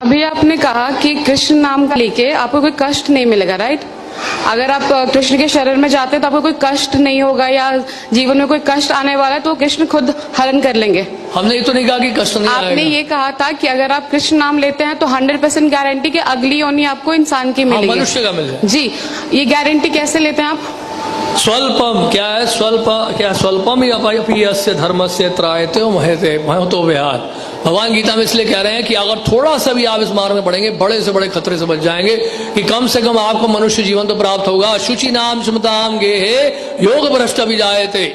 अभी आपने कहा कि कृष्ण नाम का लेके आपको कोई कष्ट नहीं मिलेगा, राइट? अगर आप कृष्ण के शरण में जाते हैं तो आपको कोई कष्ट नहीं होगा, या जीवन में कोई कष्ट आने वाला है तो कृष्ण खुद हरण कर लेंगे। हमने ये तो नहीं कहा कि कष्ट नहीं आएगा। आपने ये कहा था कि अगर आप कृष्ण नाम लेते हैं तो 100% गारंटी कि अगली योनि आपको इंसान की मिलेगी, मनुष्य का मिल जाए। जी, ये गारंटी कैसे लेते हैं आप? स्वल्पम क्या है? स्वल्पम ही अपयस्य धर्मस्य त्रायते महतो विहार। भगवान गीता में इसलिए कह रहे हैं कि अगर थोड़ा सा भी आप इस मार्ग में पड़ेंगे, बड़े से बड़े खतरे से बच जाएंगे, कि कम से कम आपको मनुष्य जीवन तो प्राप्त होगा। शुचि नाम सुमताम गेहे योग भ्रष्ट भी जायते।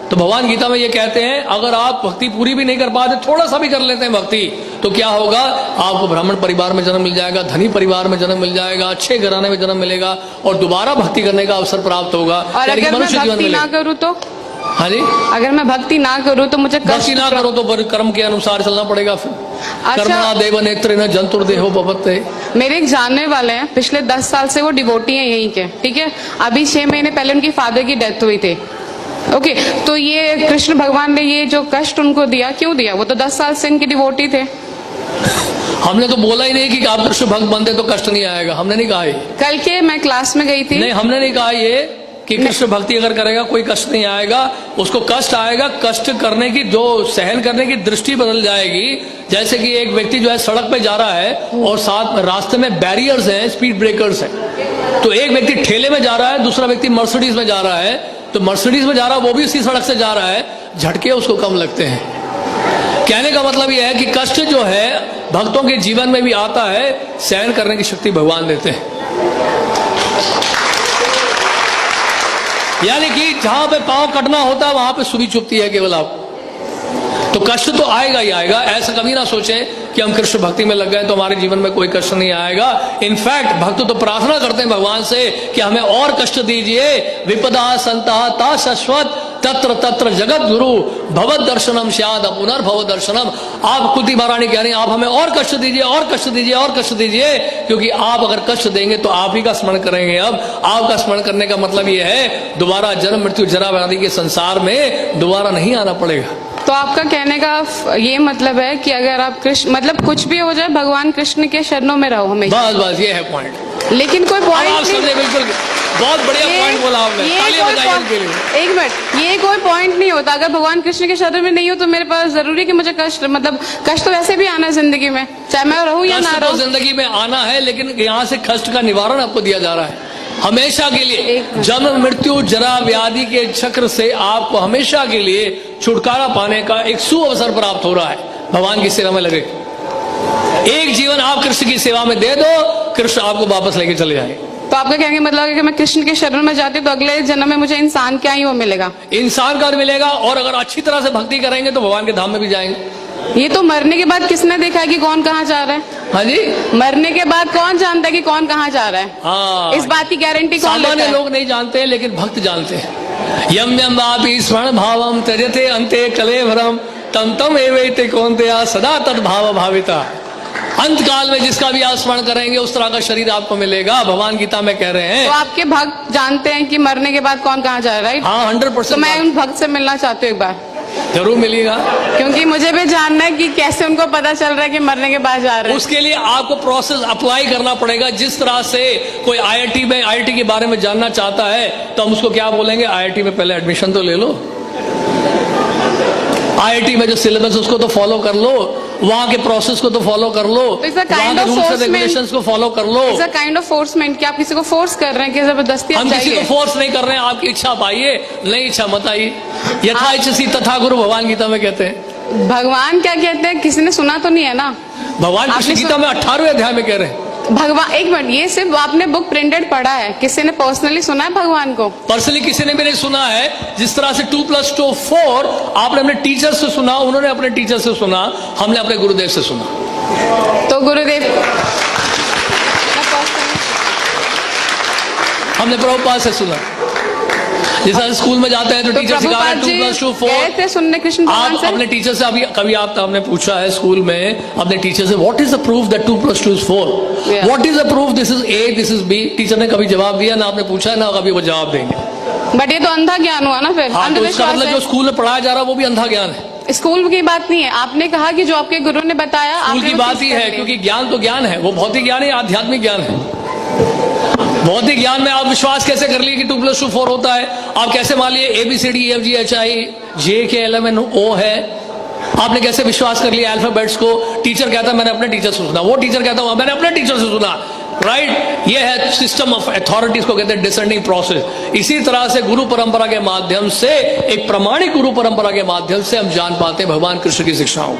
तो भगवान गीता में ये कहते हैं अगर आप भक्ति पूरी भी नहीं कर पाते, थोड़ा सा भी कर लेते हैं भक्ति, तो क्या होगा? आपको ब्राह्मण परिवार में जन्म मिल जाएगा, धनी परिवार में जन्म मिल जाएगा, अच्छे घराने में जन्म मिलेगा और दोबारा भक्ति करने का अवसर प्राप्त होगा। और अगर मैं भक्ति ना करूँ तो? हाँ जी, अगर मैं भक्ति ना करूँ तो मुझे भक्ति ना करो तो कर्म के अनुसार चलना पड़ेगा। फिर कर्मणा देव नेत्र जंतुर्देहो भवते। मेरे एक जानने वाले हैं, पिछले 10 साल से वो डिवोटी हैं यहीं के, ठीक है? अभी 6 महीने पहले उनकी फादर की डेथ हुई थी। ओके, तो ये कृष्ण भगवान ने ये जो कष्ट उनको दिया, क्यों दिया? वो तो 10 साल से इनके डिवोटी थे। हमने तो बोला ही नहीं कि आप कृष्ण भक्त बनते तो कष्ट नहीं आएगा, हमने नहीं कहा ये। कल के मैं क्लास में गई थी, नहीं, हमने नहीं कहा ये कि कृष्ण भक्ति अगर करेगा कोई कष्ट नहीं आएगा। उसको कष्ट आएगा, कष्ट करने की जो सहन करने की दृष्टि बदल जाएगी। जैसे कि एक व्यक्ति जो है सड़क पे जा रहा है और साथ रास्ते में बैरियर्स हैं, स्पीड ब्रेकर्स हैं, तो एक व्यक्ति ठेले में जा रहा है, दूसरा व्यक्ति मर्सिडीज में जा रहा है। तो मर्सिडीज में जा रहा है, वो भी उसी सड़क से जा रहा है, झटके उसको कम लगते हैं। कहने का मतलब यह है कि कष्ट जो है भक्तों के जीवन में भी आता है, सहन करने की शक्ति भगवान देते हैं। यानी कि जहां पे पांव कटना होता है वहां पे सुई चुभती है केवल आप। तो कष्ट तो आएगा ही आएगा, ऐसा कभी ना सोचें कि हम कृष्ण भक्ति में लग गए तो हमारे जीवन में कोई कष्ट नहीं आएगा। इनफैक्ट भक्त तो प्रार्थना करते हैं भगवान से कि हमें और कष्ट दीजिए। विपदा संता ता शाश्वत तत्र तत्र जगत गुरु भवद दर्शनम स्याद पुनर्भव दर्शनम। आप कुंती महारानी कह रही हैं आप हमें और कष्ट दीजिए, और कष्ट दीजिए, और कष्ट दीजिए, क्योंकि आप अगर कष्ट देंगे तो आप ही का स्मरण करेंगे। अब आपका स्मरण करने का मतलब यह है दोबारा जन्म मृत्यु जरा व्याधि के संसार में दोबारा नहीं आना पड़ेगा। तो आपका कहने का ये मतलब है कि अगर आप कृष्ण, मतलब कुछ भी हो जाए, भगवान कृष्ण के शरणों में रहो हमेशा। बस ये है पॉइंट। लेकिन कोई पॉइंट नहीं, बिल्कुल बहुत बढ़िया पॉइंट बोला आपने, तालियां बजाइए इनके लिए। एक मिनट, ये कोई पॉइंट नहीं होता। अगर भगवान कृष्ण के शरण में नहीं हो तो मेरे पास जरूरी कि मुझे कष्ट, मतलब कष्ट तो वैसे भी आना है जिंदगी में, चाहे मैं रहूं या ना रहूं। जिंदगी में आना है, लेकिन यहाँ से कष्ट का निवारण आपको दिया जा रहा है हमेशा के लिए। जन्म मृत्यु जरा व्याधि के चक्र से आपको हमेशा के लिए छुटकारा पाने का एक सुअवसर प्राप्त हो रहा है। भगवान की सेवा में लगे, एक जीवन आप कृष्ण की सेवा में दे दो, कृष्ण आपको वापस लेके चले जाए। तो आपका कहने का मतलब है कि मैं कृष्ण के शरण में जाती तो अगले जन्म में मुझे इंसान क्या ही वो मिलेगा, इंसान का मिलेगा। और अगर अच्छी तरह से भक्ति करेंगे तो भगवान के धाम में भी जाएंगे। ये तो मरने के बाद किसने देखा है कि कौन कहाँ जा रहा है? हाँ जी, मरने के बाद कौन जानता है कि कौन कहाँ जा रहा है? हाँ, इस बात की गारंटी कौन लेता है? सामान्य लोग नहीं जानते हैं, लेकिन भक्त जानते हैं। यम यम वापि स्वर्ण भावम त्यजते अंते कलेवरम तम तम एवैते कौन्तेय सदा तद भाव भाविता। अंत काल में जिसका भी आप स्मरण करेंगे उस तरह का शरीर आपको मिलेगा। भगवान गीता में कह रहे हैं। तो आपके भक्त जानते हैं कि मरने के बाद कौन कहाँ जा रहा है, राइट? हाँ, 100%। तो मैं उन भक्त से मिलना चाहती हूँ एक बार। जरूर मिलेगा, क्योंकि मुझे भी जानना है कि कैसे उनको पता चल रहा है कि मरने के बाद जा रहे हैं। उसके लिए आपको प्रोसेस अप्लाई करना पड़ेगा। जिस तरह से कोई आईआईटी के बारे में जानना चाहता है तो हम उसको क्या बोलेंगे, आईआईटी में पहले एडमिशन तो ले लो, आईआईटी में जो सिलेबस उसको तो फॉलो कर लो, वहां के प्रोसेस को तो फॉलो कर लो, वहां के रूल्स एंड रेगुलेशंस को फॉलो कर लो। इट्स अ काइंड ऑफ फोर्समेंट कि आप किसी को फोर्स कर रहे हैं कि जबरदस्ती हम किसी को फोर्स नहीं कर रहे हैं। आपकी इच्छा आप आइए, नहीं इच्छा मत आइए। यथा इच्छसी तथा गुरु, भगवान गीता में कहते हैं। भगवान क्या कहते हैं, किसी ने सुना तो नहीं है ना? भगवान कृष्ण गीता में 18वें अध्याय में कह रहे हैं। भगवान, एक मिनट, ये सिर्फ आपने बुक प्रिंटेड पढ़ा है, किसी ने पर्सनली सुना है भगवान को? पर्सनली किसी ने भी नहीं सुना है। जिस तरह से 2+2 4 आपने अपने टीचर से सुना, उन्होंने अपने टीचर से सुना, हमने अपने गुरुदेव से सुना। तो गुरुदेव, हमने प्रभुपाद से सुना। जैसे स्कूल में जाते हैं तो टीचर सिखा रहे हैं 2+2 4। सुनने कृष्ण भगवान से अपने टीचर से कभी आप हमने पूछा है स्कूल में अपने टीचर से, what is the proof that 2+2 is 4? What is the proof this is A, this is B? Teacher ने कभी जवाब दिया ना, आपने पूछा ना कभी वो जवाब देंगे। बट ये तो अंधा ज्ञान हुआ ना फिर। हाँ, तो इसका मतलब जो स्कूल में पढ़ाया जा रहा है वो भी अंधा ज्ञान है। स्कूल की बात नहीं है, आपने कहा कि जो आपके गुरु ने बताया स्कूल आपने की वो बात चीज ही कर है, ली। क्योंकि ज्ञान तो ज्ञान है, वो भौतिक ज्ञान है, आध्यात्मिक ज्ञान है। भौतिक ज्ञान में आप विश्वास कैसे कर लिए कि 2+2 4 होता है? आप कैसे मान लिए ABCDEFGHIJ है? आपने कैसे विश्वास कर लिया अल्फाबेट्स को? टीचर कहता है मैंने अपने टीचर से सुना, वो टीचर कहता है मैंने अपने टीचर से सुना, राइट? ये है सिस्टम ऑफ अथॉरिटीज को कहते हैं डिसेंडिंग प्रोसेस। इसी तरह से गुरु परंपरा के माध्यम से, एक प्रामाणिक गुरु परंपरा के माध्यम से हम जान पाते हैं भगवान कृष्ण की शिक्षाओं।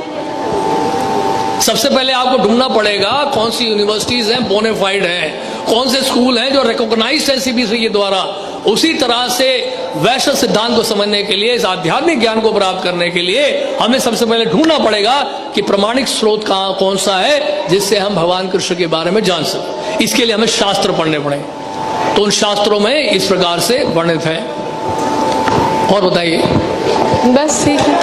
सबसे पहले आपको ढूंढना पड़ेगा कौन सी यूनिवर्सिटीज हैं बोनेफाइड हैं, कौन से स्कूल हैं जो रिकॉग्नाइज्ड है CBSE के द्वारा। उसी तरह से वैश्विक सिद्धांत को समझने के लिए, इस आध्यात्मिक ज्ञान को प्राप्त करने के लिए हमें सबसे पहले ढूंढना पड़ेगा कि प्रामाणिक स्रोत कहां कौन सा है जिससे हम भगवान कृष्ण के बारे में जान सकें। इसके लिए हमें शास्त्र पढ़ने पड़े, तो उन शास्त्रों में इस प्रकार से वर्णित है। और बताइए। बस ठीक है।